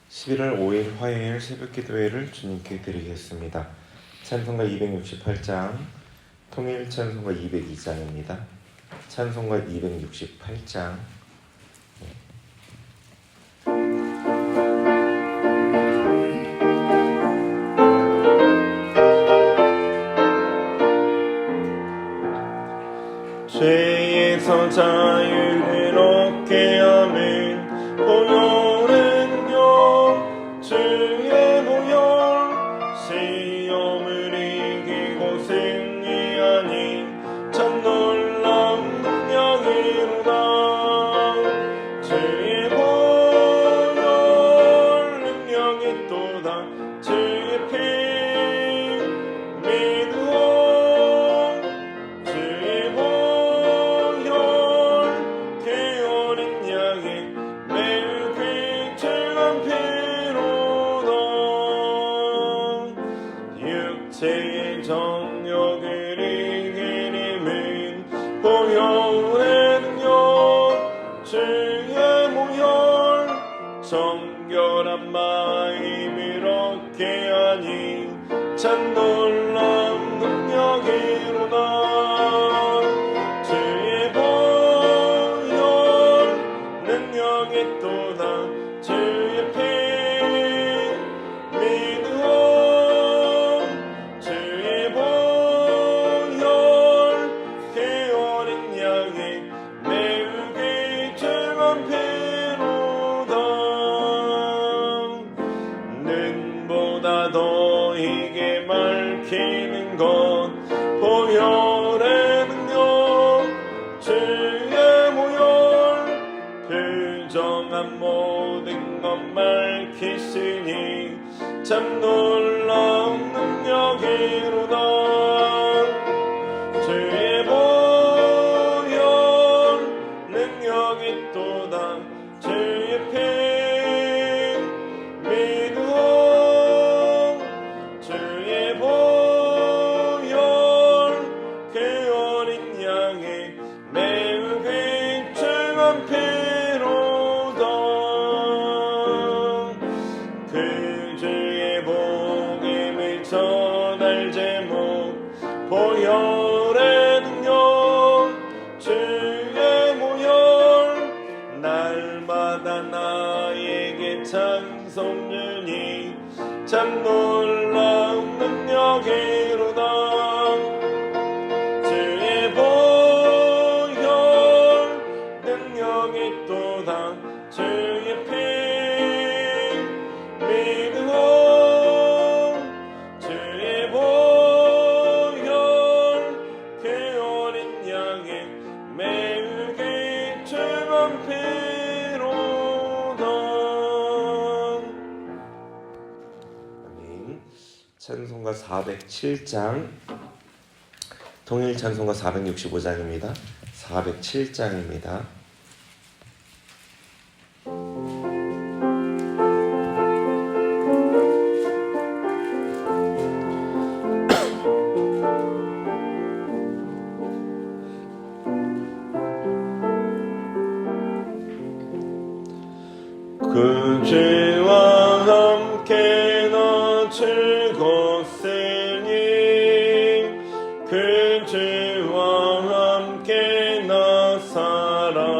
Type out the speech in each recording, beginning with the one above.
11월 5일 화요일 새벽기도회를 주님께 드리겠습니다. 찬송가 268장, 통일 찬송가 202장입니다. 찬송가 268장. 죄에서 자유를 얻게 하는 보혈의 능력, 주의 보혈, 시험을 이기고 승리하니 참 놀라운 능력이로다. 주의 보혈 능력이 또다. 주의 피 믿으오. 주의 보혈 그 어린 양의 매우 귀중한 피로다. 육체의 정욕을 이긴 힘은 보혈의 능력, 주의 보혈, 정결한 마음을 얻게 하니 참 놀라운 능력이로다. 주의 보혈 능력이 또다. 주의 피 믿으오. 주의 보혈 그 어린 양의 매우 귀중한 피로다. 눈보다 더 희게 밝히는 것 보혈의 능력, 주의 보혈 불정한 모든 것 밝히시니 참 놀라운 능력이로다. 주의 보혈 능력이 또다. 주의 피 믿으오. 주의 보혈 그 어린 양의 매우 귀중한 피로다. 그 주의 복음을 전할 제목 보혈의 능력, 주의 보혈 날마다 나에게 찬송 주니 참 놀라운 능력이로다. 주의 보혈 능력이 또다. 주의 피 믿으오. 주의 보혈 그 어린 양의 매우 귀중한 피로다. 아멘. 찬송가 407장, 통일 찬송가 465장입니다. 407장입니다. 그 죄와 함께 나 죽었으니 그 죄와 함께 나 살았도다.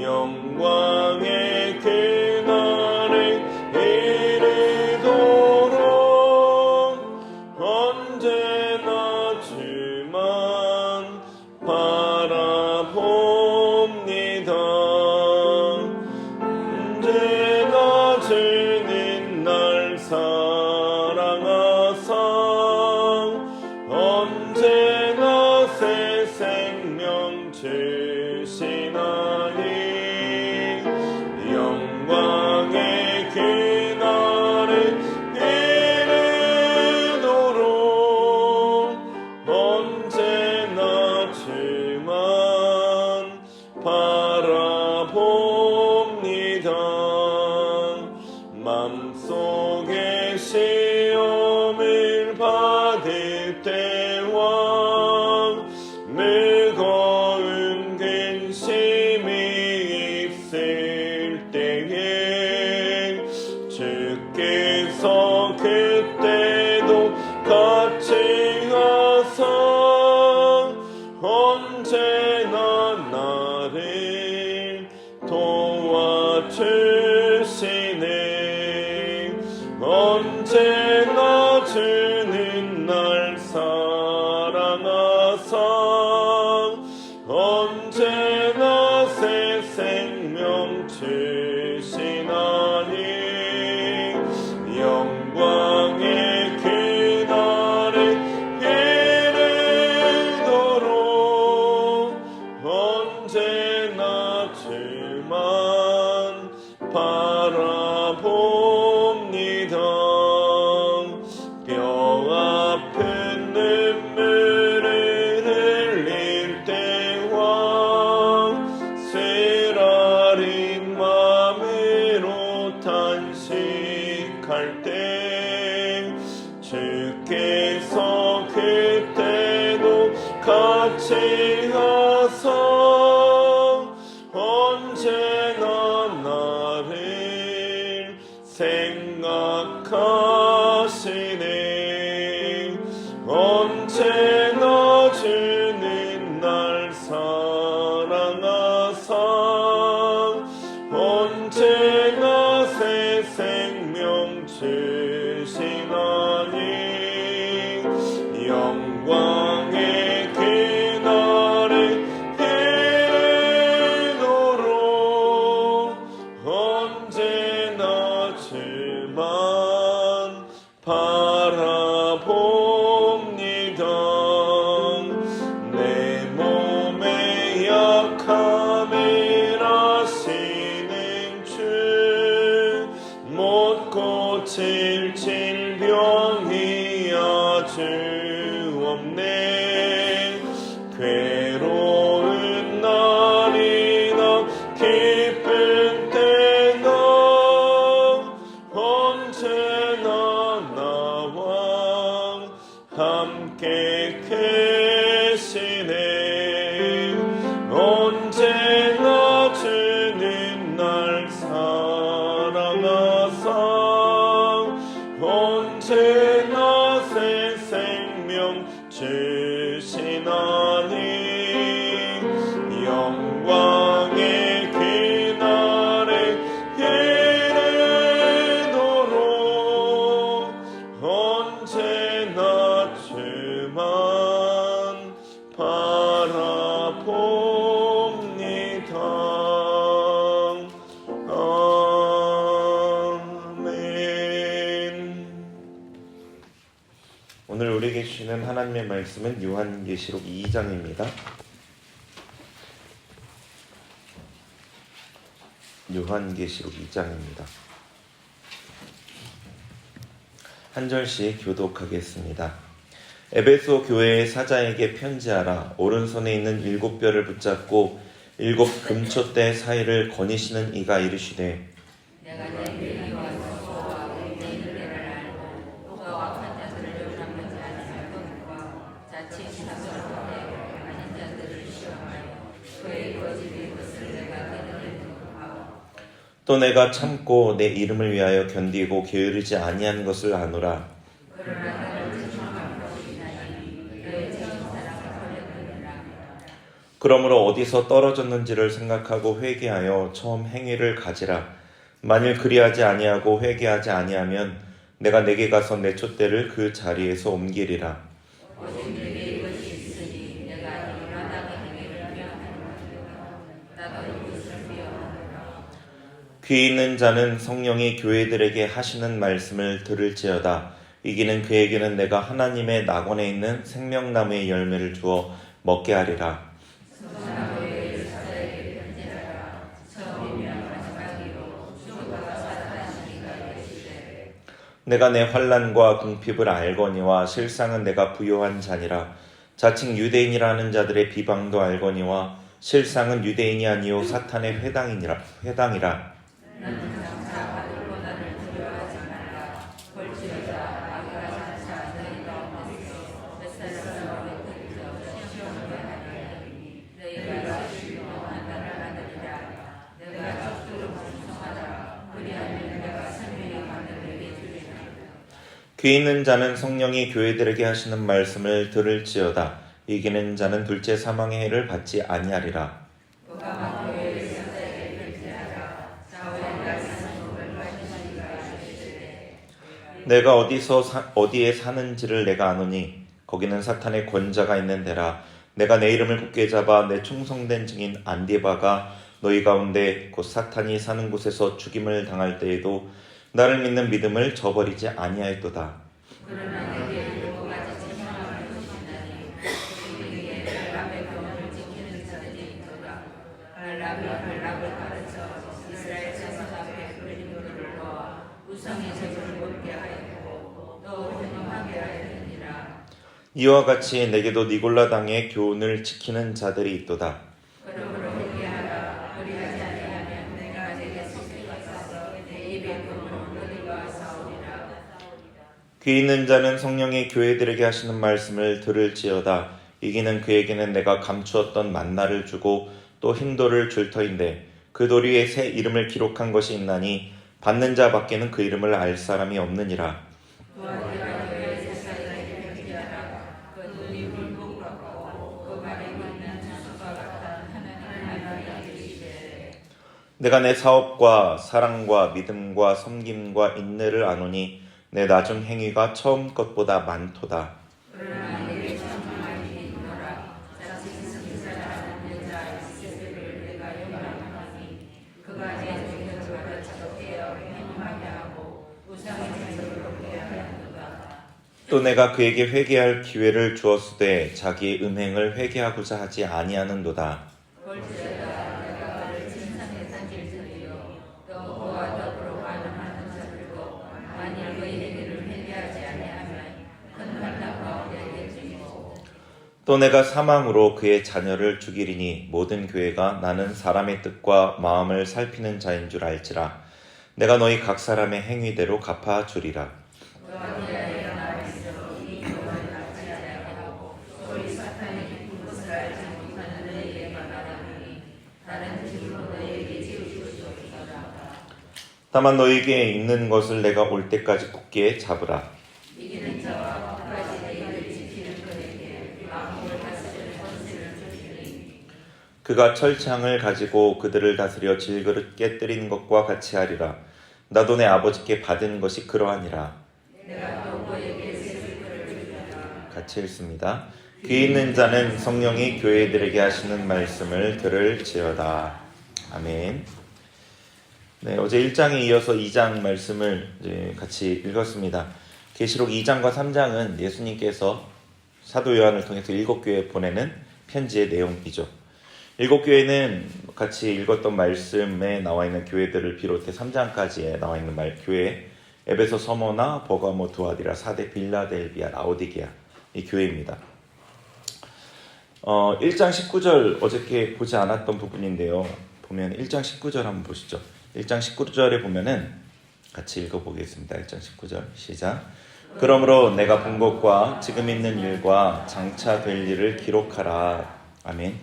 영광의 그날에 이르도록 언제나 주만 바라봅니다. 언제나 주님 날 사랑하사 언제나 새 생명 주시나니 영광의 그날에 이르도록 언제나 주만 바라봅니다. 맘속에 시험을 받을 때와 무거운 근심이 있을 때 도와주시네. 언제나 주는 날 사랑하사 언제나 새 생명 주시나니 영광의 그날에 이르도록 언제나 주만 바라봅니다. 뼈 아픈 눈물을 흘릴 때와 쓰라린 마음으로 탄식할 때 주께서 그때도 같이 하사 언제나 나를 생각하시네. 언제나 주는 날 사랑하사 언제나 새 생명 주시나니 영광의 그날에 이르도록 언제나 주만 바라봅니다. 내 몸의 약함을 아시는 주 못 고칠 질병이 아주 없네. 괴로운 날이나 기쁜 때나 언제나 나와 함께 계시네. 언제나 주는 날 사랑하사 언제나 새 생명 주시나니 영광의 그날에 이르도록 언제나 주만 바라봅니다. 아멘. 오늘 우리에게 주시는 하나님의 말씀은 요한계시록 2장입니다. 요한계시록 2장입니다. 한 절씩 교독하겠습니다. 에베소 교회의 사자에게 편지하라. 오른손에 있는 7뼈를 붙잡고 7 금초대 사이를 거니시는 이가 이르시되 내가 너희에게 와서 너희의 일들을 알고 또 악한 자들을 용납하지 아니할 것과 자칫 사소한데 아닌 자들을 시험하여 그의 거짓의 것을 내가 그들에게 하고 또 내가 참고 내 이름을 위하여 견디고 게으르지 아니한 것을 아노라. 그러나 너를 책망할 것이나니 너의 처음 사랑을 버렸느니라. 그러므로 어디서 떨어졌는지를 생각하고 회개하여 처음 행위를 가지라. 만일 그리하지 아니하고 회개하지 아니하면 내가 내게 가서 내 촛대를 그 자리에서 옮기리라. 오직 내게 이것이 있으니 내가 이 마당의 행위를 미워하노라. 나도 이것을 미워하노라. 귀 있는 자는 성령이 교회들에게 하시는 말씀을 들을지어다. 이기는 그에게는 내가 하나님의 낙원에 있는 생명나무의 열매를 주어 먹게 하리라. 내가 내 환난과 궁핍을 알거니와 실상은 내가 부요한 자니라. 자칭 유대인이라 하는 자들의 비방도 알거니와 실상은 유대인이 아니요 사탄의 회당이라. 귀 있는 자는 성령이 교회들에게 하시는 말씀을 들을지어다. 이기는 자는 둘째 사망의 해를 받지 아니하리라. 내가 어디에 사는지를 내가 아노니 거기는 사탄의 권자가 있는 데라. 내가 내 이름을 굳게 잡아 내 충성된 증인 안디바가 너희 가운데 곧 사탄이 사는 곳에서 죽임을 당할 때에도 나를 믿는 믿음을 저버리지 아니하였도다. 그러나 내게 일곱 가지 책망을 주시나니 그에게 발람의 교훈을 지키는 자들이 있도다. 발람이 발락을 가르쳐 이스라엘 자손 앞에 그림으로를 놓아 우상의 제물을 먹게 하였고 또 혼용하게 하였느니라. 이와 같이 내게도 니골라 당의 교훈을 지키는 자들이 있도다. 그러므로 회개하라. 그리하지 아니하면 내가 내게 속삭여서 내 입에 금으로 너희와 싸우리라. 귀 있는 자는 성령이 교회들에게 하시는 말씀을 들을지어다. 이기는 그에게는 내가 감추었던 만나를 주고 또 흰돌을 줄 터인데 그 돌 위에 새 이름을 기록한 것이 있나니 받는 자 밖에는 그 이름을 알 사람이 없느니라. 너희가 교회 제사장에게 회개하라. 그 눈이 굴복 같고 그 말에 있는 수수가 같은 하나님의 말을 들으시되 내가 내 사업과 사랑과 믿음과 섬김과 인내를 아노니 내 나중 행위가 처음 것보다 많도다. 그러나 내게 청망할 일이 있노라. 자칫 승사라는 여자 이세벨을 내가 영광하니 그가 내 종교를 가르쳐 깨어 행하게 하고 우상의 제물을 먹게 하였도다. 또 내가 그에게 회개할 기회를 주었으되 자기의 음행을 회개하고자 하지 아니하는도다. 볼지어다 내가 그를 진상에 던질지니요 또 그와 더불어 관음하는 자들도 만일 그의 행위를 회개하지 아니하면 큰 환난 가운데 겠지요. 또 내가 사망으로 그의 자녀를 죽이리니 모든 교회가 나는 사람의 뜻과 마음을 살피는 자인 줄 알지라. 내가 너희 각 사람의 행위대로 갚아주리라. 너와 대하여 나에서 이 교훈을 받지 아니하고 소위 사탄의 깊은 것을 알지 못하는 너희에게 말하노니 다른 길로 너희에게 지우실 수 없어라. 다만 너희에게 있는 것을 내가 올 때까지 굳게 잡으라. 이기는 자와 끝까지 너희를 지키는 그에게 만국을 다스리는 권세를 주시니 그가 철창을 가지고 그들을 다스려 질그릇 깨뜨리는 것과 같이 하리라. 나도 내 아버지께 받은 것이 그러하니라. 내가 또 그에게 세술을 주리라. 같이 읽습니다. 귀 있는 자는 성령이 교회들에게 하시는 말씀을 들을지어다. 아멘. 네, 어제 1장에 이어서 2장 말씀을 이제 같이 읽었습니다. 계시록 2장과 3장은 예수님께서 사도 요한을 통해서 7교회에 보내는 편지의 내용이죠. 7교회는 같이 읽었던 말씀에 나와 있는 교회들을 비롯해 3장까지에 나와 있는 교회, 에베소, 서머나, 버가모, 두아디라, 사데, 빌라델비아, 라오디게아 이 교회입니다. 1장 19절 어저께 보지 않았던 부분인데요. 보면 1장 19절 한번 보시죠. 1장 19절에 보면은 같이 읽어보겠습니다. 1장 19절 시작. 그러므로 내가 본 것과 지금 있는 일과 장차 될 일을 기록하라. 아멘.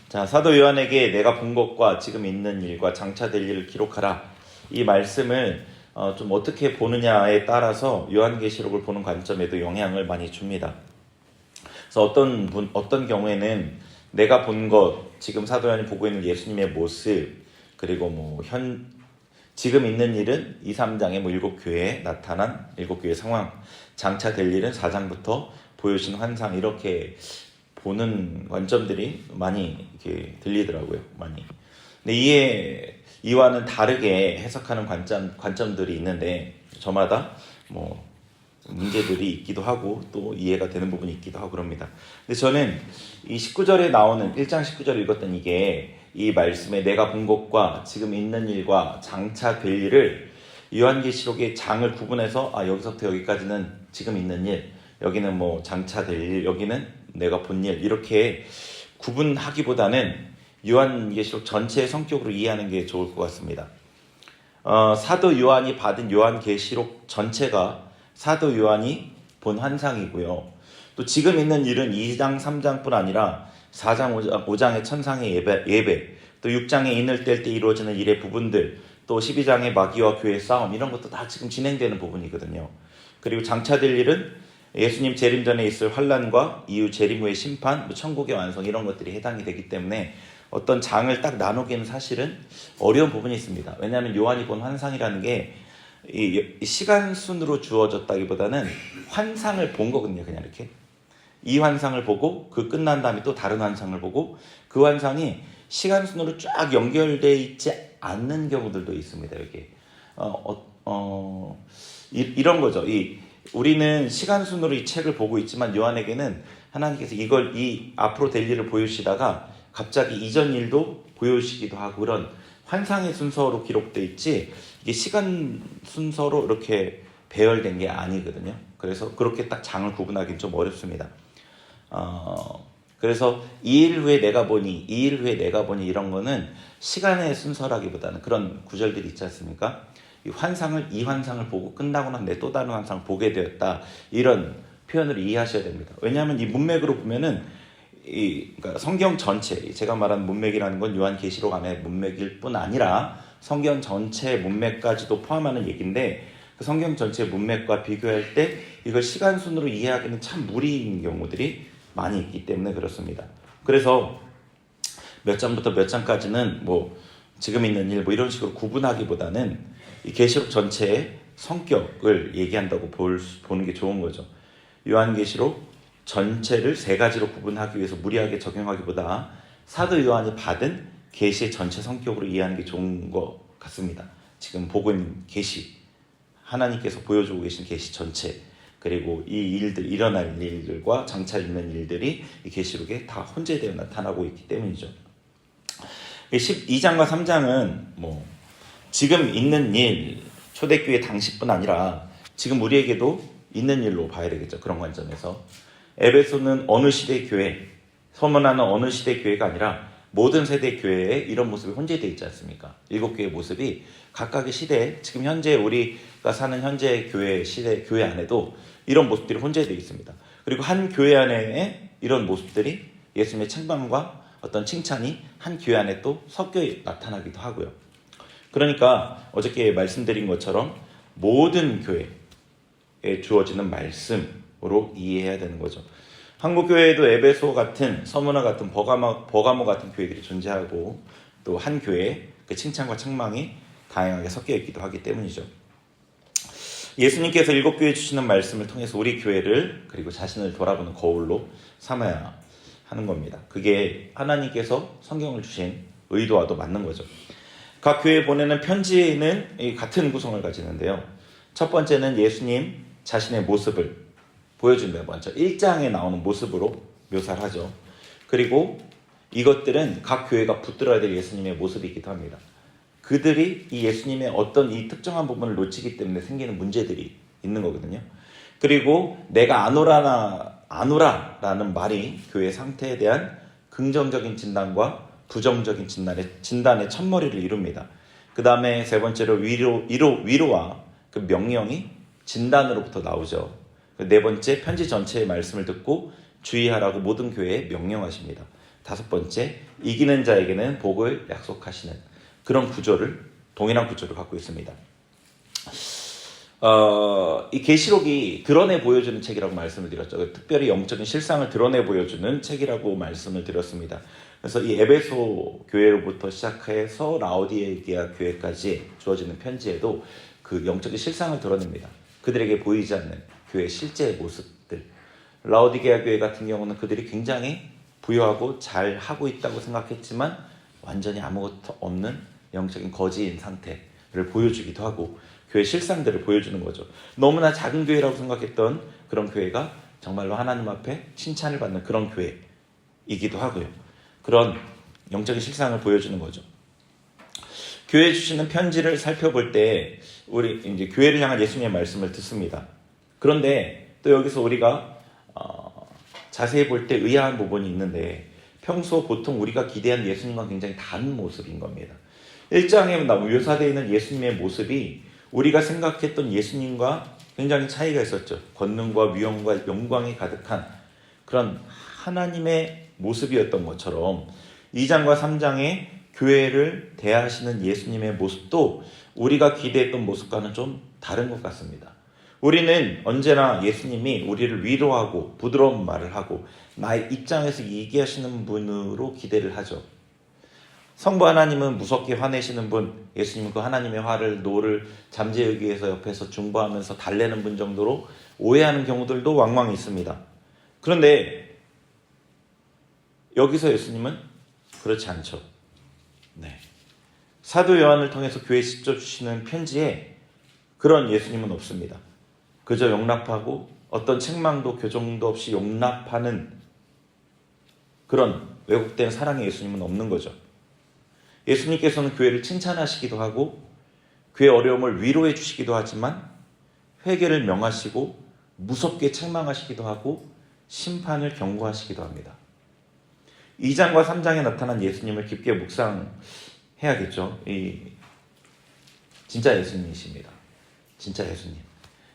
자, 사도 요한에게 내가 본 것과 지금 있는 일과 장차 될 일을 기록하라. 이 말씀을 좀 어떻게 보느냐에 따라서 요한계시록을 보는 관점에도 영향을 많이 줍니다. 그래서 어떤 경우에는 내가 본 것, 지금 사도 요한이 보고 있는 예수님의 모습, 그리고 지금 있는 일은 2, 3장의 7교회에 나타난 7교회 상황, 장차 될 일은 4장부터 보여주신 환상, 이렇게 보는 관점들이 많이 이렇게 들리더라고요. 많이. 근데 이와는 다르게 해석하는 관점들이 있는데 저마다 문제들이 있기도 하고 또 이해가 되는 부분이 있기도 하고 그럽니다. 근데 저는 이 19절에 나오는 1장 19절 읽었던 이 말씀에 내가 본 것과 지금 있는 일과 장차 될 일을 요한계시록의 장을 구분해서 여기서부터 여기까지는 지금 있는 일, 여기는 장차 될 일, 여기는 내가 본 일, 이렇게 구분하기보다는 요한계시록 전체의 성격으로 이해하는 게 좋을 것 같습니다. 사도 요한이 받은 요한계시록 전체가 사도 요한이 본 환상이고요. 또 지금 있는 일은 2장 3장뿐 아니라 4장 5장의 천상의 예배, 또 6장의 인을 뗄 때 이루어지는 일의 부분들, 또 12장의 마귀와 교회의 싸움, 이런 것도 다 지금 진행되는 부분이거든요. 그리고 장차될 일은 예수님 재림 전에 있을 환난과 이후 재림 후의 심판, 천국의 완성, 이런 것들이 해당이 되기 때문에 어떤 장을 딱 나누기는 사실은 어려운 부분이 있습니다. 왜냐하면 요한이 본 환상이라는 게 이 시간 순으로 주어졌다기보다는 환상을 본 거거든요. 그냥 이렇게 이 환상을 보고 그 끝난 다음에 또 다른 환상을 보고 그 환상이 시간 순으로 쫙 연결돼 있지 않는 경우들도 있습니다. 여기 이런 거죠. 우리는 시간 순으로 이 책을 보고 있지만 요한에게는 하나님께서 이걸 이 앞으로 될 일을 보여주시다가 갑자기 이전 일도 보여주시기도 하고 그런 환상의 순서로 기록돼 있지 이게 시간 순서로 이렇게 배열된 게 아니거든요. 그래서 그렇게 딱 장을 구분하기는 좀 어렵습니다. 그래서 2일 후에 내가 보니 2일 후에 내가 보니 이런 거는 시간의 순서라기보다는 그런 구절들이 있지 않습니까? 이 환상을 보고 끝나고 난 내 또 다른 환상을 보게 되었다. 이런 표현을 이해하셔야 됩니다. 왜냐하면 이 문맥으로 보면은 그러니까 성경 전체, 제가 말한 문맥이라는 건 요한계시록 안의 문맥일 뿐 아니라 성경 전체 문맥까지도 포함하는 얘기인데 그 성경 전체 문맥과 비교할 때 이걸 시간 순으로 이해하기는 참 무리인 경우들이 많이 있기 때문에 그렇습니다. 그래서 몇 장부터 몇 장까지는 뭐 지금 있는 일 뭐 이런 식으로 구분하기보다는 이 계시록 전체의 성격을 얘기한다고 보는 게 좋은 거죠. 요한계시록 전체를 세 가지로 구분하기 위해서 무리하게 적용하기보다 사도 요한이 받은 계시의 전체 성격으로 이해하는 게 좋은 것 같습니다. 지금 보고 있는 계시, 하나님께서 보여주고 계신 계시 전체, 그리고 이 일들, 일어날 일들과 장차 있는 일들이 이 계시록에 다 혼재되어 나타나고 있기 때문이죠. 12장과 3장은 뭐 지금 있는 일, 초대교회 당시뿐 아니라 지금 우리에게도 있는 일로 봐야 되겠죠. 그런 관점에서 에베소는 어느 시대 교회, 서문화는 어느 시대 교회가 아니라 모든 세대 교회에 이런 모습이 혼재되어 있지 않습니까? 7교회의 모습이 각각의 시대에 지금 현재 우리가 사는 현재 교회 시대 교회 안에도 이런 모습들이 혼재되어 있습니다. 그리고 한 교회 안에 이런 모습들이 예수님의 책망과 어떤 칭찬이 한 교회 안에 또 섞여 나타나기도 하고요. 그러니까 어저께 말씀드린 것처럼 모든 교회에 주어지는 말씀으로 이해해야 되는 거죠. 한국 교회에도 에베소 같은 서문화 같은 버가모 같은 교회들이 존재하고 또 한 교회에 그 칭찬과 책망이 다양하게 섞여 있기도 하기 때문이죠. 예수님께서 7교회 주시는 말씀을 통해서 우리 교회를 그리고 자신을 돌아보는 거울로 삼아야 하는 겁니다. 그게 하나님께서 성경을 주신 의도와도 맞는 거죠. 각 교회에 보내는 편지는 같은 구성을 가지는데요. 첫 번째는 예수님 자신의 모습을 보여준다. 먼저 1장에 나오는 모습으로 묘사를 하죠. 그리고 이것들은 각 교회가 붙들어야 될 예수님의 모습이기도 합니다. 그들이 이 예수님의 어떤 이 특정한 부분을 놓치기 때문에 생기는 문제들이 있는 거거든요. 그리고 내가 아노라라는 말이 교회 상태에 대한 긍정적인 진단과 부정적인 진단의 첫머리를 이룹니다. 그 다음에 세 번째로 위로와 그 명령이 진단으로부터 나오죠. 네 번째, 편지 전체의 말씀을 듣고 주의하라고 모든 교회에 명령하십니다. 다섯 번째, 이기는 자에게는 복을 약속하시는 그런 동일한 구조를 갖고 있습니다. 이 계시록이 드러내 보여주는 책이라고 말씀을 드렸죠. 특별히 영적인 실상을 드러내 보여주는 책이라고 말씀을 드렸습니다. 그래서 이 에베소 교회로부터 시작해서 라오디게아 교회까지 주어지는 편지에도 그 영적인 실상을 드러냅니다. 그들에게 보이지 않는 교회의 실제 모습들. 라오디게아 교회 같은 경우는 그들이 굉장히 부유하고 잘 하고 있다고 생각했지만 완전히 아무것도 없는 영적인 거지인 상태를 보여주기도 하고 교회 실상들을 보여주는 거죠. 너무나 작은 교회라고 생각했던 그런 교회가 정말로 하나님 앞에 칭찬을 받는 그런 교회이기도 하고요. 그런 영적인 실상을 보여주는 거죠. 교회에 주시는 편지를 살펴볼 때 우리 이제 교회를 향한 예수님의 말씀을 듣습니다. 그런데 또 여기서 우리가 자세히 볼 때 의아한 부분이 있는데 평소 보통 우리가 기대한 예수님과 굉장히 다른 모습인 겁니다. 1장에 묘사되어 있는 예수님의 모습이 우리가 생각했던 예수님과 굉장히 차이가 있었죠. 권능과 위엄과 영광이 가득한 그런 하나님의 모습이었던 것처럼 2장과 3장에 교회를 대하시는 예수님의 모습도 우리가 기대했던 모습과는 좀 다른 것 같습니다. 우리는 언제나 예수님이 우리를 위로하고 부드러운 말을 하고 나의 입장에서 얘기하시는 분으로 기대를 하죠. 성부 하나님은 무섭게 화내시는 분, 예수님은 그 하나님의 화를, 노를 잠재우기 위해서 옆에서 중보하면서 달래는 분 정도로 오해하는 경우들도 왕왕 있습니다. 그런데 여기서 예수님은 그렇지 않죠. 네. 사도 요한을 통해서 교회에 직접 주시는 편지에 그런 예수님은 없습니다. 그저 용납하고 어떤 책망도 교정도 없이 용납하는 그런 왜곡된 사랑의 예수님은 없는 거죠. 예수님께서는 교회를 칭찬하시기도 하고 그의 어려움을 위로해 주시기도 하지만 회개를 명하시고 무섭게 책망하시기도 하고 심판을 경고하시기도 합니다. 2장과 3장에 나타난 예수님을 깊게 묵상해야겠죠. 진짜 예수님이십니다. 진짜 예수님.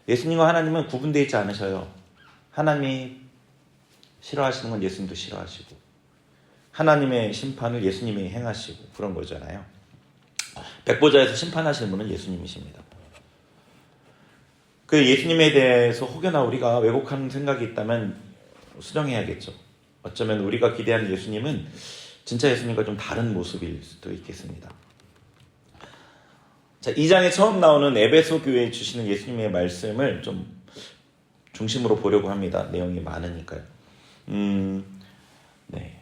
예수님과 하나님은 구분되어 있지 않으셔요. 하나님이 싫어하시는 건 예수님도 싫어하시고 하나님의 심판을 예수님이 행하시고 그런 거잖아요. 백보자에서 심판하시는 분은 예수님이십니다. 그 예수님에 대해서 혹여나 우리가 왜곡하는 생각이 있다면 수정해야겠죠. 어쩌면 우리가 기대하는 예수님은 진짜 예수님과 좀 다른 모습일 수도 있겠습니다. 자, 2장에 처음 나오는 에베소 교회에 주시는 예수님의 말씀을 좀 중심으로 보려고 합니다. 내용이 많으니까요. 네.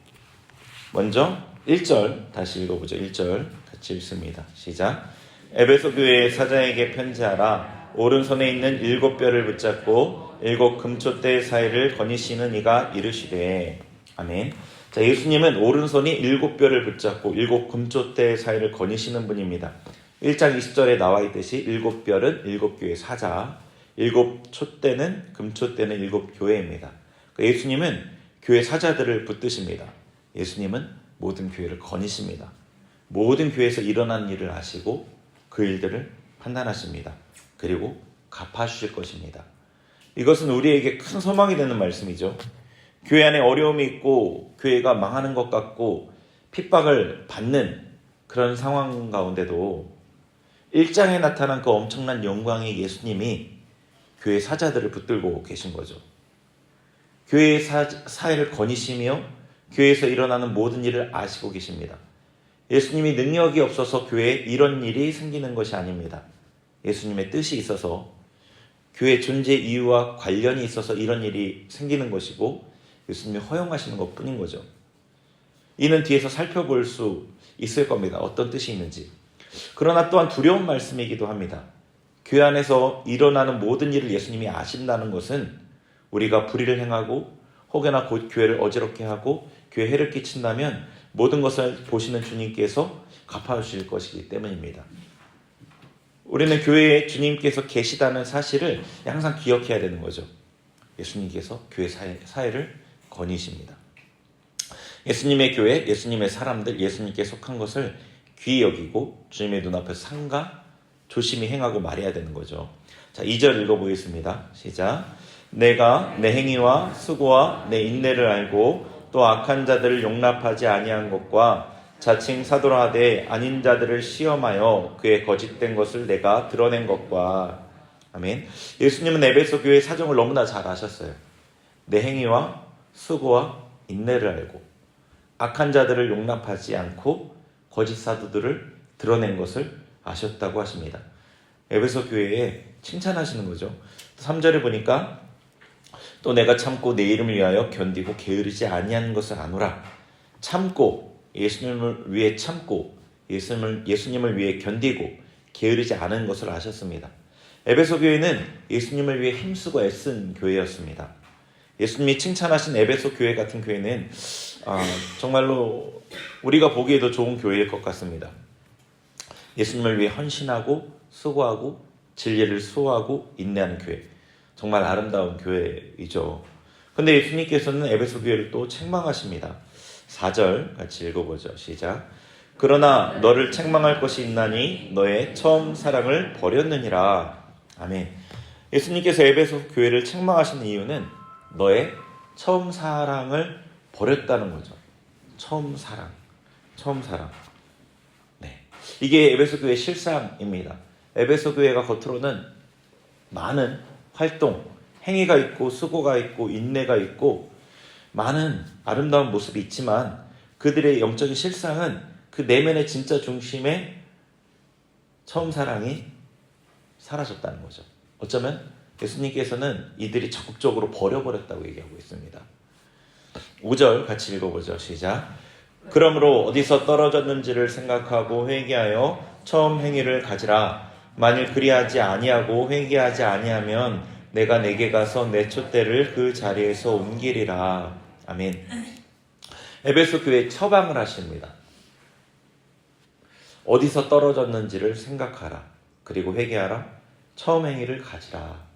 먼저 1절 다시 읽어보죠. 1절 같이 읽습니다. 시작. 에베소 교회의 사자에게 편지하라. 오른손에 있는 7뼈를 붙잡고 7 금초대 사이를 거니시는 이가 이르시되. 아멘. 자, 예수님은 오른손이 7뼈를 붙잡고 7 금초대 사이를 거니시는 분입니다. 1장 20절에 나와 있듯이 7뼈는 7교회 사자, 7 촛대는 금초대는 7 교회입니다. 예수님은 교회 사자들을 붙드십니다. 예수님은 모든 교회를 거니십니다. 모든 교회에서 일어난 일을 아시고 그 일들을 판단하십니다. 그리고 갚아주실 것입니다. 이것은 우리에게 큰 소망이 되는 말씀이죠. 교회 안에 어려움이 있고 교회가 망하는 것 같고 핍박을 받는 그런 상황 가운데도 1장에 나타난 그 엄청난 영광의 예수님이 교회 사자들을 붙들고 계신 거죠. 교회의 사회를 거니시며 교회에서 일어나는 모든 일을 아시고 계십니다. 예수님이 능력이 없어서 교회에 이런 일이 생기는 것이 아닙니다. 예수님의 뜻이 있어서 교회 존재 이유와 관련이 있어서 이런 일이 생기는 것이고 예수님이 허용하시는 것뿐인 거죠. 이는 뒤에서 살펴볼 수 있을 겁니다. 어떤 뜻이 있는지. 그러나 또한 두려운 말씀이기도 합니다. 교회 안에서 일어나는 모든 일을 예수님이 아신다는 것은 우리가 불의를 행하고 혹여나 곧 교회를 어지럽게 하고 교회에 해를 끼친다면 모든 것을 보시는 주님께서 갚아주실 것이기 때문입니다. 우리는 교회에 주님께서 계시다는 사실을 항상 기억해야 되는 거죠. 예수님께서 교회 사회를 거니십니다. 예수님의 교회, 예수님의 사람들, 예수님께 속한 것을 귀히 여기고 주님의 눈앞에서 삼가 조심히 행하고 말해야 되는 거죠. 자, 2절 읽어보겠습니다. 시작. 내가 내 행위와 수고와 내 인내를 알고 또 악한 자들을 용납하지 아니한 것과 자칭 사도라 하되 아닌 자들을 시험하여 그의 거짓된 것을 내가 드러낸 것과. 아멘. 예수님은 에베소 교회의 사정을 너무나 잘 아셨어요. 내 행위와 수고와 인내를 알고 악한 자들을 용납하지 않고 거짓 사도들을 드러낸 것을 아셨다고 하십니다. 에베소 교회에 칭찬하시는 거죠. 3절에 보니까 또 내가 참고 내 이름을 위하여 견디고 게으르지 아니한 것을 아노라. 참고 예수님을 위해 참고 예수님을 위해 견디고 게으르지 않은 것을 아셨습니다. 에베소 교회는 예수님을 위해 힘쓰고 애쓴 교회였습니다. 예수님이 칭찬하신 에베소 교회 같은 교회는 정말로 우리가 보기에도 좋은 교회일 것 같습니다. 예수님을 위해 헌신하고 수고하고 진리를 수호하고 인내하는 교회. 정말 아름다운 교회이죠. 그런데 예수님께서는 에베소 교회를 또 책망하십니다. 4절 같이 읽어보죠. 시작. 그러나 너를 책망할 것이 있나니 너의 처음 사랑을 버렸느니라. 아멘. 예수님께서 에베소 교회를 책망하시는 이유는 너의 처음 사랑을 버렸다는 거죠. 처음 사랑. 네. 이게 에베소 교회의 실상입니다. 에베소 교회가 겉으로는 많은 활동, 행위가 있고 수고가 있고 인내가 있고 많은 아름다운 모습이 있지만 그들의 영적인 실상은 그 내면의 진짜 중심에 처음 사랑이 사라졌다는 거죠. 어쩌면 예수님께서는 이들이 적극적으로 버려버렸다고 얘기하고 있습니다. 5절 같이 읽어보죠. 시작. 그러므로 어디서 떨어졌는지를 생각하고 회개하여 처음 행위를 가지라. 만일 그리하지 아니하고 회개하지 아니하면 내가 내게 가서 내 촛대를 그 자리에서 옮기리라. 아멘. 에베소 교회에 처방을 하십니다. 어디서 떨어졌는지를 생각하라. 그리고 회개하라. 처음 행위를 가지라.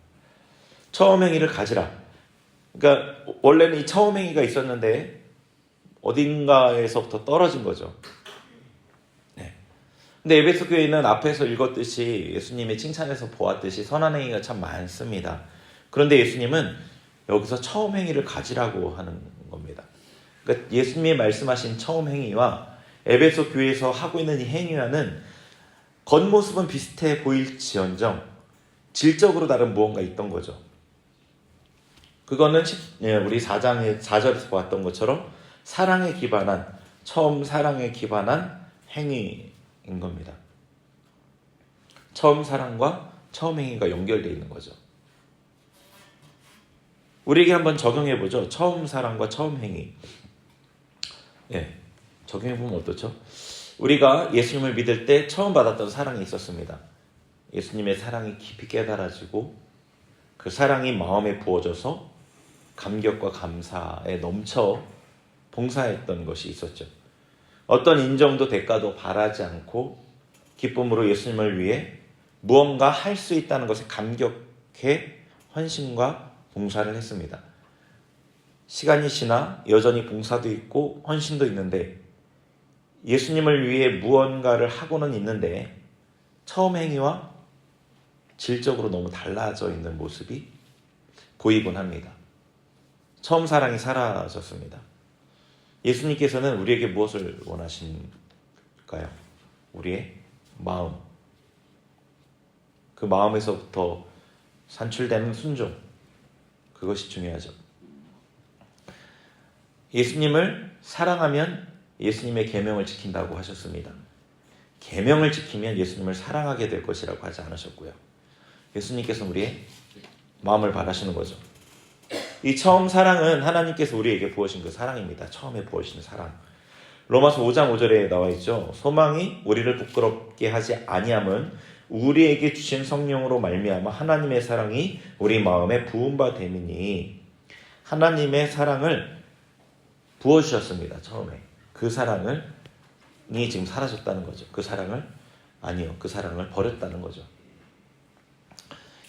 처음 행위를 가지라. 그러니까 원래는 이 처음 행위가 있었는데 어딘가에서부터 떨어진 거죠. 네. 근데 에베소 교회는 앞에서 읽었듯이 예수님의 칭찬에서 보았듯이 선한 행위가 참 많습니다. 그런데 예수님은 여기서 처음 행위를 가지라고 하는 겁니다. 그러니까 예수님이 말씀하신 처음 행위와 에베소 교회에서 하고 있는 이 행위와는 겉모습은 비슷해 보일지언정 질적으로 다른 무언가 있던 거죠. 그거는 우리 4절에서 보았던 것처럼 사랑에 기반한, 처음 사랑에 기반한 행위인 겁니다. 처음 사랑과 처음 행위가 연결되어 있는 거죠. 우리에게 한번 적용해보죠. 처음 사랑과 처음 행위. 적용해보면 어떻죠? 우리가 예수님을 믿을 때 처음 받았던 사랑이 있었습니다. 예수님의 사랑이 깊이 깨달아지고 그 사랑이 마음에 부어져서 감격과 감사에 넘쳐 봉사했던 것이 있었죠. 어떤 인정도 대가도 바라지 않고 기쁨으로 예수님을 위해 무언가 할 수 있다는 것에 감격해 헌신과 봉사를 했습니다. 시간이 지나 여전히 봉사도 있고 헌신도 있는데 예수님을 위해 무언가를 하고는 있는데 처음 행위와 질적으로 너무 달라져 있는 모습이 보이곤 합니다. 처음 사랑이 사라졌습니다. 예수님께서는 우리에게 무엇을 원하신가요? 우리의 마음. 그 마음에서부터 산출되는 순종. 그것이 중요하죠. 예수님을 사랑하면 예수님의 계명을 지킨다고 하셨습니다. 계명을 지키면 예수님을 사랑하게 될 것이라고 하지 않으셨고요. 예수님께서 우리의 마음을 바라시는 거죠. 이 처음 사랑은 하나님께서 우리에게 부으신 그 사랑입니다. 처음에 부으신 사랑. 로마서 5장 5절에 나와 있죠. 소망이 우리를 부끄럽게 하지 아니함은 우리에게 주신 성령으로 말미암아 하나님의 사랑이 우리 마음에 부은 바 됨이니. 하나님의 사랑을 부어주셨습니다. 처음에. 그 사랑이 지금 사라졌다는 거죠. 그 사랑을 버렸다는 거죠.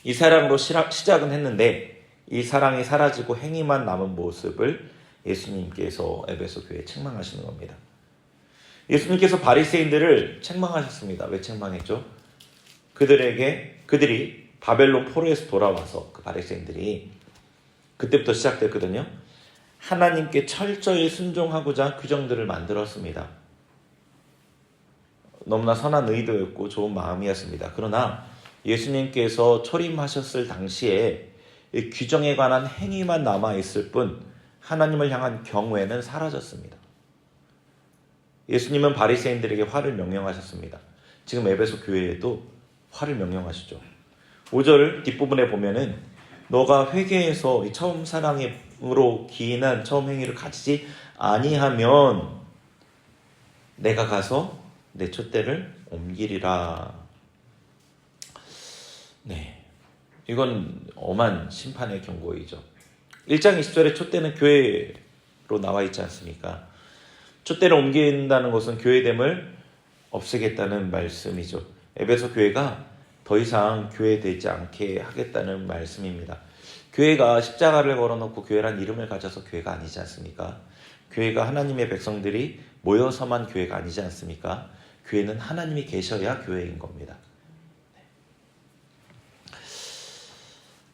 이 사랑으로 시작은 했는데 이 사랑이 사라지고 행위만 남은 모습을 예수님께서 에베소 교회에 책망하시는 겁니다. 예수님께서 바리새인들을 책망하셨습니다. 왜 책망했죠? 그들이 바벨론 포로에서 돌아와서 그 바리새인들이 그때부터 시작됐거든요. 하나님께 철저히 순종하고자 규정들을 만들었습니다. 너무나 선한 의도였고 좋은 마음이었습니다. 그러나 예수님께서 초림하셨을 당시에 이 규정에 관한 행위만 남아있을 뿐 하나님을 향한 경외는 사라졌습니다. 예수님은 바리새인들에게 화를 명령하셨습니다. 지금 에베소 교회에도 화를 명령하시죠. 5절 뒷부분에 보면은 너가 회개해서 처음 사랑으로 기인한 처음 행위를 가지지 아니하면 내가 가서 내 촛대를 옮기리라. 네, 이건 엄한 심판의 경고이죠. 1장 20절에 촛대는 교회로 나와 있지 않습니까? 촛대를 옮긴다는 것은 교회됨을 없애겠다는 말씀이죠. 에베소 교회가 더 이상 교회되지 않게 하겠다는 말씀입니다. 교회가 십자가를 걸어놓고 교회란 이름을 가져서 교회가 아니지 않습니까? 교회가 하나님의 백성들이 모여서만 교회가 아니지 않습니까? 교회는 하나님이 계셔야 교회인 겁니다.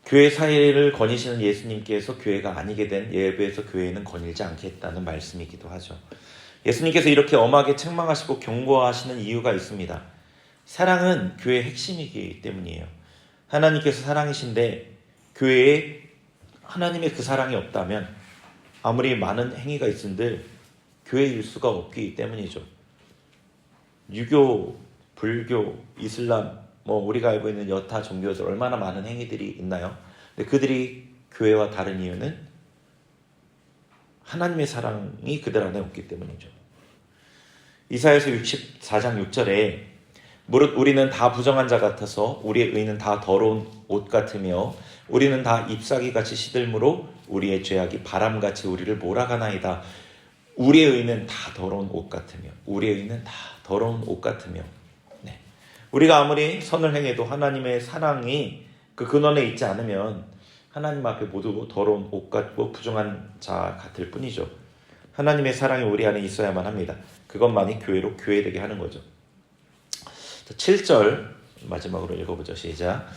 교회 사회를 거니시는 예수님께서 교회가 아니게 된 에베소 교회는 거닐지 않겠다는 말씀이기도 하죠. 예수님께서 이렇게 엄하게 책망하시고 경고하시는 이유가 있습니다. 사랑은 교회의 핵심이기 때문이에요. 하나님께서 사랑이신데 교회에 하나님의 그 사랑이 아무리 많은 행위가 있은들 교회일 수가 없기 때문이죠. 유교, 불교, 이슬람, 우리가 알고 있는 여타 종교들 얼마나 많은 행위들이 있나요? 근데 그들이 교회와 다른 이유는 하나님의 사랑이 그들 안에 없기 때문이죠. 이사야서 64장 6절에 무릇 우리는 다 부정한 자 같아서 우리의 의는 다 더러운 옷 같으며 우리는 다 잎사귀같이 시들므로 우리의 죄악이 바람같이 우리를 몰아가나이다. 우리의 의는 다 더러운 옷 같으며 우리의 의는 다 더러운 옷 같으며 우리가 아무리 선을 행해도 하나님의 사랑이 그 근원에 있지 않으면 하나님 앞에 모두 더러운 옷 같고 부정한 자 같을 뿐이죠. 하나님의 사랑이 우리 안에 있어야만 합니다. 그것만이 교회로 교회되게 하는 거죠. 7절 마지막으로 읽어보죠. 시작.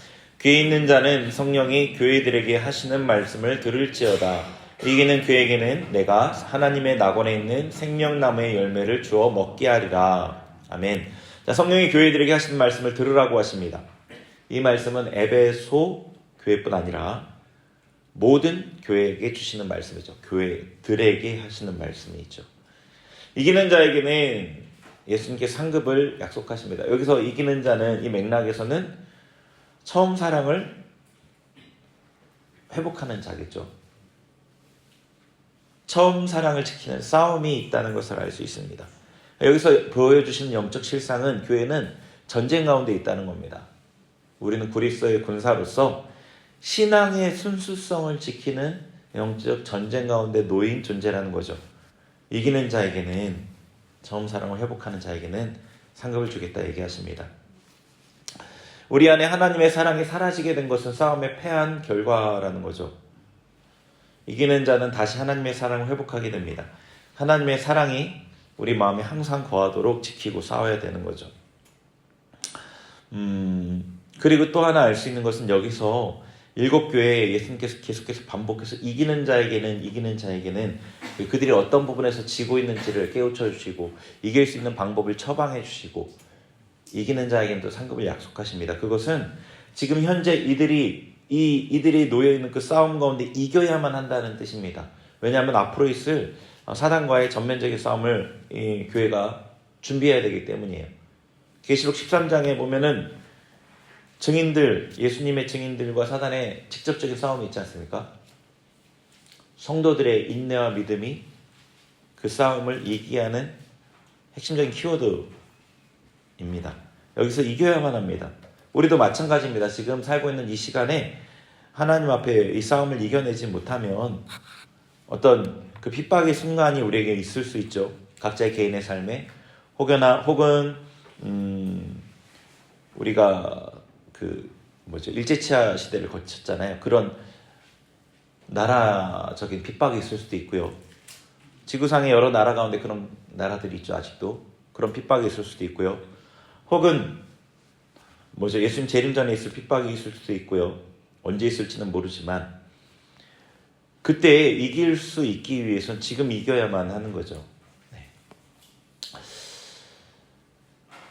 귀에 있는 자는 성령이 교회들에게 하시는 말씀을 들을지어다. 이기는 그에게는 내가 하나님의 낙원에 있는 생명나무의 열매를 주어 먹게 하리라. 아멘. 자, 성령이 교회들에게 하시는 말씀을 들으라고 하십니다. 이 말씀은 에베소 교회뿐 아니라 모든 교회에게 주시는 말씀이죠. 교회들에게 하시는 말씀이죠. 이기는 자에게는 예수님께 상급을 약속하십니다. 여기서 이기는 자는 이 맥락에서는 처음 사랑을 회복하는 자겠죠. 처음 사랑을 지키는 싸움이 있다는 것을 알 수 있습니다. 여기서 보여주시는 영적 실상은 교회는 전쟁 가운데 있다는 겁니다. 우리는 그리스도의 군사로서 신앙의 순수성을 지키는 영적 전쟁 가운데 놓인 존재라는 거죠. 이기는 자에게는, 처음 사랑을 회복하는 자에게는 상급을 주겠다 얘기하십니다. 우리 안에 하나님의 사랑이 사라지게 된 것은 싸움에 패한 결과라는 거죠. 이기는 자는 다시 하나님의 사랑을 회복하게 됩니다. 하나님의 사랑이 우리 마음에 항상 거하도록 지키고 싸워야 되는 거죠. 그리고 또 하나 알 수 있는 것은 여기서 7교회에 예수님께서 계속해서 반복해서 이기는 자에게는 그들이 어떤 부분에서 지고 있는지를 깨우쳐 주시고 이길 수 있는 방법을 처방해 주시고 이기는 자에게는 또 상급을 약속하십니다. 그것은 지금 현재 이들이 놓여있는 그 싸움 가운데 이겨야만 한다는 뜻입니다. 왜냐하면 앞으로 있을 사단과의 전면적인 싸움을 이 교회가 준비해야 되기 때문이에요. 계시록 13장에 보면은 예수님의 증인들과 사단의 직접적인 싸움이 있지 않습니까? 성도들의 인내와 믿음이 그 싸움을 이기게 하는 핵심적인 키워드입니다. 여기서 이겨야만 합니다. 우리도 마찬가지입니다. 지금 살고 있는 이 시간에 하나님 앞에 이 싸움을 이겨내지 못하면 어떤 그 핍박의 순간이 우리에게 있을 수 있죠. 각자의 개인의 삶에 혹은 우리가 일제치하 시대를 거쳤잖아요. 그런 나라적인 핍박이 있을 수도 있고요. 지구상의 여러 나라 가운데 그런 나라들이 있죠. 아직도 그런 핍박이 있을 수도 있고요. 혹은 예수님 재림 전에 있을 핍박이 있을 수도 있고요. 언제 있을지는 모르지만 그때 이길 수 있기 위해서는 지금 이겨야만 하는 거죠. 네.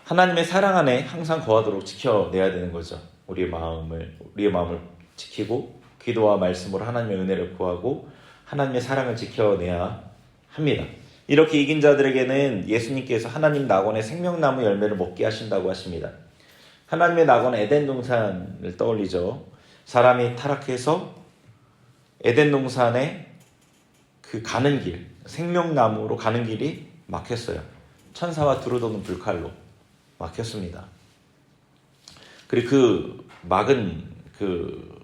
하나님의 사랑 안에 항상 거하도록 지켜내야 되는 거죠. 우리의 마음을 지키고 기도와 말씀으로 하나님의 은혜를 구하고 하나님의 사랑을 지켜내야 합니다. 이렇게 이긴 자들에게는 예수님께서 하나님 낙원의 생명나무 열매를 먹게 하신다고 하십니다. 하나님의 낙원 에덴 동산을 떠올리죠. 사람이 타락해서 에덴 동산에 그 가는 길, 생명나무로 가는 길이 막혔어요. 천사와 두루도는 불칼로 막혔습니다. 그리고 그 막은 그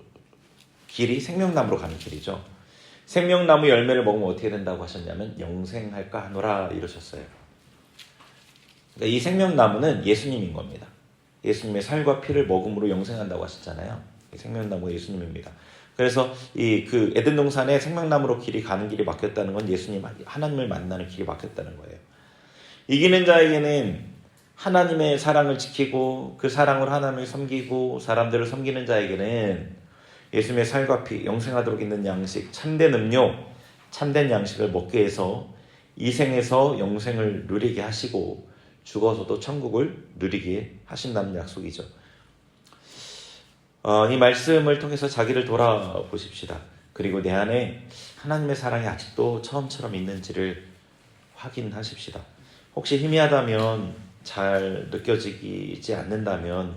길이 생명나무로 가는 길이죠. 생명나무 열매를 먹으면 어떻게 된다고 하셨냐면 영생할까 하노라 이러셨어요. 그러니까 이 생명나무는 예수님인 겁니다. 예수님의 살과 피를 먹음으로 영생한다고 하셨잖아요. 생명나무가 예수님입니다. 그래서 그 에덴 동산에 생명나무로 길이 가는 길이 막혔다는 건 예수님 하나님을 만나는 길이 막혔다는 거예요. 이기는 자에게는 하나님의 사랑을 지키고 그 사랑으로 하나님을 섬기고 사람들을 섬기는 자에게는 예수님의 살과 피, 영생하도록 있는 양식, 참된 음료, 참된 양식을 먹게 해서 이 생에서 영생을 누리게 하시고 죽어서도 천국을 누리게 하신다는 약속이죠. 이 말씀을 통해서 자기를 돌아보십시다. 그리고 내 안에 하나님의 사랑이 아직도 처음처럼 있는지를 확인하십시다. 혹시 희미하다면 잘 느껴지지 않는다면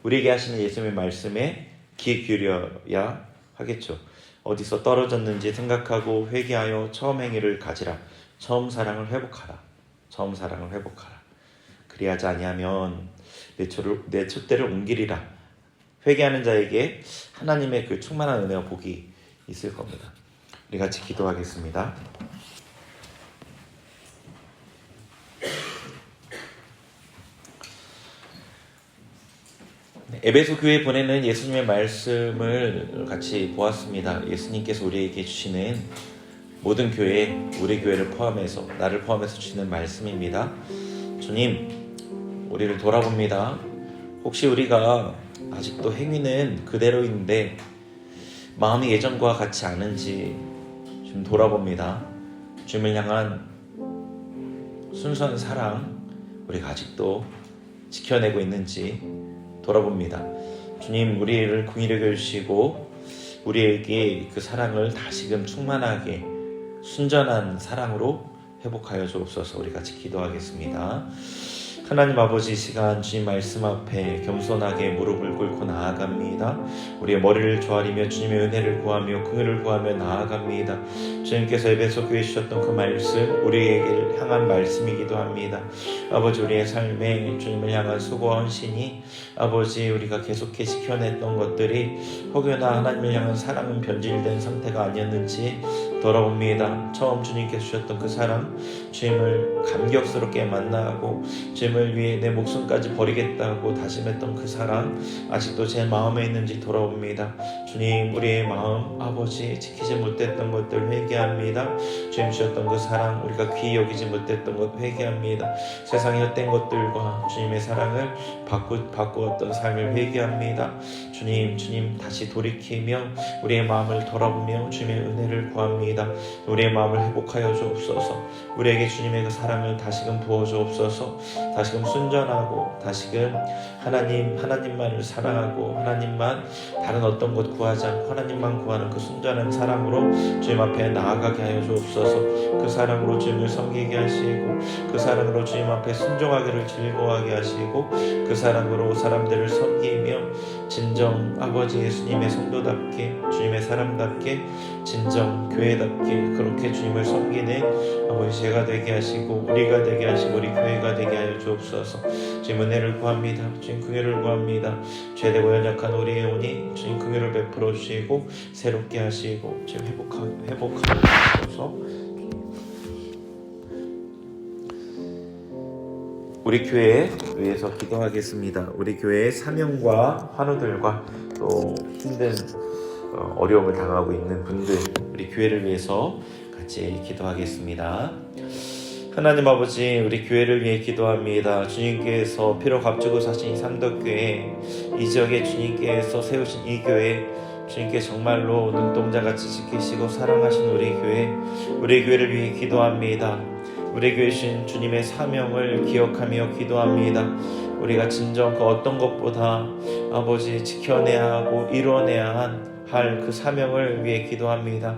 우리에게 하시는 예수님의 말씀에 귀 기울여야 하겠죠. 어디서 떨어졌는지 생각하고 회개하여 처음 행위를 가지라. 처음 사랑을 회복하라. 처음 사랑을 회복하라. 그리하지 아니하면 내 촛대를 옮기리라. 회개하는 자에게 하나님의 그 충만한 은혜와 복이 있을 겁니다. 우리 같이 기도하겠습니다. 에베소 교회에 보내는 예수님의 말씀을 같이 보았습니다. 예수님께서 우리에게 주시는 모든 교회, 우리 교회를 포함해서, 나를 포함해서 주시는 말씀입니다. 주님, 우리를 돌아봅니다. 혹시 우리가 아직도 행위는 그대로인데 마음이 예전과 같지 않은지 좀 돌아봅니다. 주님을 향한 순수한 사랑, 우리가 아직도 지켜내고 있는지 돌아봅니다. 주님, 우리를 긍휼히 여기시고 우리에게 그 사랑을 다시금 충만하게 순전한 사랑으로 회복하여 주옵소서. 우리 같이 기도하겠습니다. 하나님 아버지, 이 시간 주님 말씀 앞에 겸손하게 무릎을 꿇고 나아갑니다. 우리의 머리를 조아리며 주님의 은혜를 구하며 긍휼을 구하며 나아갑니다. 주님께서 에베소 교회에 주셨던 그 말씀, 우리에게 향한 말씀이기도 합니다. 아버지, 우리의 삶에 주님을 향한 수고와 헌신이 아버지 우리가 계속해 지켜냈던 것들이 혹여나 하나님을 향한 사랑은 변질된 상태가 아니었는지 돌아봅니다. 처음 주님께서 주셨던 그 사랑, 주님을 감격스럽게 만나고 주님을 위해 내 목숨까지 버리겠다고 다짐했던 그 사랑, 아직도 제 마음에 있는지 돌아옵니다. 주님, 우리의 마음 아버지 지키지 못했던 것들 회개합니다. 주님 주셨던 그 사랑, 우리가 귀히 여기지 못했던 것 회개합니다. 세상의 헛된 것들과 주님의 사랑을 바꾸었던 삶을 회개합니다. 주님 다시 돌이키며 우리의 마음을 돌아보며 주님의 은혜를 구합니다. 우리의 마음을 회복하여 주옵소서. 우리에게 주님의 그 사랑을 다시금 부어 주옵소서. 다시금 순전하고 다시금 하나님만을 사랑하고 하나님만, 다른 어떤 것 구하지 않고 하나님만 구하는 그 순전한 사랑으로 주님 앞에 나아가게 하여 주옵소서. 그 사랑으로 주님을 섬기게 하시고 그 사랑으로 주님 앞에 순종하기를 즐거워하게 하시고 그 사랑으로 사람들을 섬기며 진정 아버지 예수님의 성도답게, 주님의 사람답게, 진정 교회답게 그렇게 주님을 섬기는 아버지 제가 되게 하시고 우리가 되게 하시고 우리 교회가 되게 하여 주옵소서. 주님 은혜를 구합니다. 주님 긍휼을 구합니다. 죄되고 연약한 우리의 영혼이 주님 긍휼을 베풀어 주시고 새롭게 하시고 주님 회복하여 주옵소서. 우리 교회에 위해서 기도하겠습니다. 우리 교회의 사명과 환우들과 또 힘든 어려움을 당하고 있는 분들, 우리 교회를 위해서 같이 기도하겠습니다. 하나님 아버지, 우리 교회를 위해 기도합니다. 주님께서 피로 값주고 사신 삼덕교회, 이 지역에 주님께서 세우신 이 교회, 주님께 정말로 눈동자같이 지키시고 사랑하신 우리 교회를 위해 기도합니다. 우리 교회 신 주님의 사명을 기억하며 기도합니다. 우리가 진정 그 어떤 것보다 아버지 지켜내야 하고 이뤄내야 할 그 사명을 위해 기도합니다.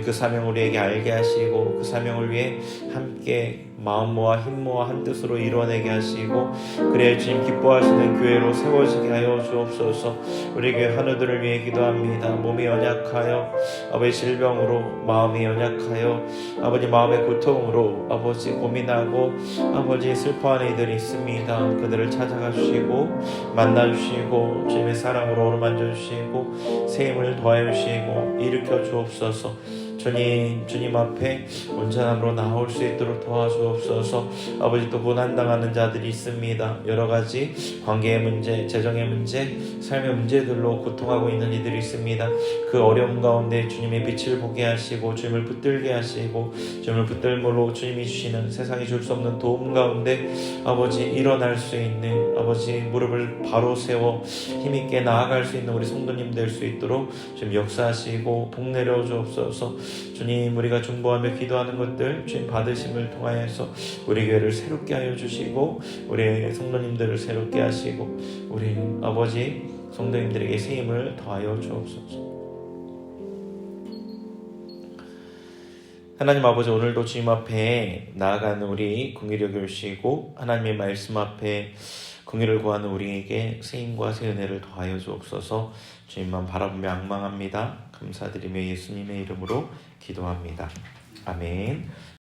그 사명을 우리에게 알게 하시고 그 사명을 위해 함께 마음 모아 힘 모아 한 뜻으로 이뤄내게 하시고 그래야 주님 기뻐하시는 교회로 세워지게 하여 주옵소서. 우리 교회 한우들을 위해 기도합니다. 몸이 연약하여 아버지 질병으로 마음이 연약하여 아버지 마음의 고통으로 아버지 고민하고 아버지 슬퍼하는 이들이 있습니다. 그들을 찾아가 주시고 만나 주시고 주님의 사랑으로 어루만져 주시고 새 힘을 더하여 주시고 일으켜 주옵소서. 주님 앞에 온전함으로 나올 수 있도록 도와주옵소서. 아버지, 또 고난당하는 자들이 있습니다. 여러 가지 관계의 문제, 재정의 문제, 삶의 문제들로 고통하고 있는 이들이 있습니다. 그 어려움 가운데 주님의 빛을 보게 하시고 주님을 붙들게 하시고 주님을 붙들므로 주님이 주시는 세상이 줄 수 없는 도움 가운데 아버지 일어날 수 있는 아버지 무릎을 바로 세워 힘있게 나아갈 수 있는 우리 성도님 될 수 있도록 주님 역사하시고 복 내려 주옵소서. 주님, 우리가 중보하며 기도하는 것들 주님 받으심을 통하여서 우리 교회를 새롭게 하여 주시고 우리 성도님들을 새롭게 하시고 우리 아버지 성도님들에게 새 힘을 더하여 주옵소서. 하나님 아버지, 오늘도 주님 앞에 나아가는 우리 긍휼히 여겨주시고 하나님의 말씀 앞에 긍휼을 구하는 우리에게 쓰임과 새 은혜를 더하여 주옵소서. 주님만 바라보며 앙망합니다. 감사드리며 예수님의 이름으로 기도합니다. 아멘.